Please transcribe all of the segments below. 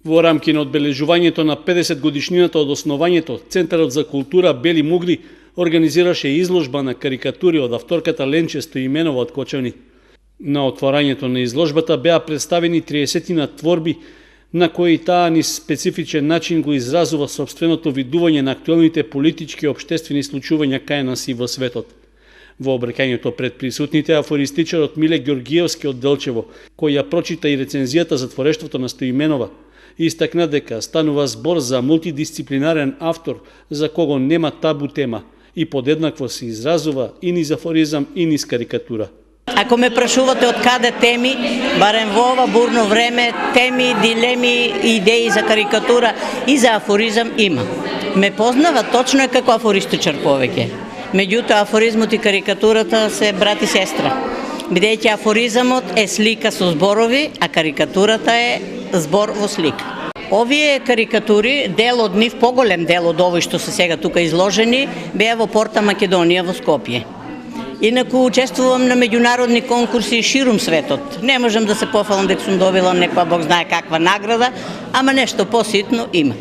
Во рамки на одбележувањето на 50 годишнината од основањето, Центарот за култура Бели Мугли организираше изложба на карикатури од авторката Ленче Стоименова од Кочани. На отворањето на изложбата беа представени 30 творби, на кои таа низ специфичен начин го изразува сопственото видување на актуелните политички и општествени случувања кај нас и во светот. Во обрекањето пред присутните, афористичарот Миле Ѓоргиевски од Делчево, кој ја прочита и рецензијата за творештвото на Стоименова, истакна дека станува збор за мултидисциплинарен автор за кого нема табу тема и подеднакво се изразува и низ афоризам и низ карикатура. Ако ме прашувате од каде теми, барем во ова бурно време, теми, дилеми, идеи за карикатура и за афоризам има. Ме познава, точно е како афористичар повеќе. Меѓутоа, афоризмот и карикатурата се брат и сестра. Бидејќи афоризамот е слика со зборови, а карикатурата е збор во слика. Овие карикатури, дел од нив, поголем дел од овој што се сега тука изложени, беа во Порта Македонија во Скопје. Инаку учествувам на меѓународни конкурси ширум светот. Не можам да се пофалам дека сум добила некоја бог знае каква награда, ама нешто поситно има.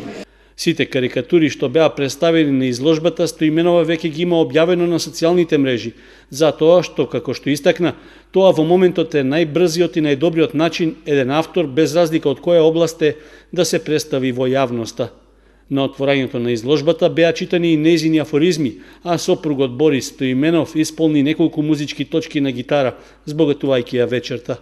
Сите карикатури што беа представени на изложбата Стоименова веќе ги има објавено на социјалните мрежи, затоа што, како што истакна, тоа во моментот е најбрзиот и најдобриот начин еден автор, без разлика од која област е, да се представи во јавноста. На отворањето на изложбата беа читани и нејзини афоризми, а сопругот Борис Стоименов исполни неколку музички точки на гитара, збогатувајќи ја вечерта.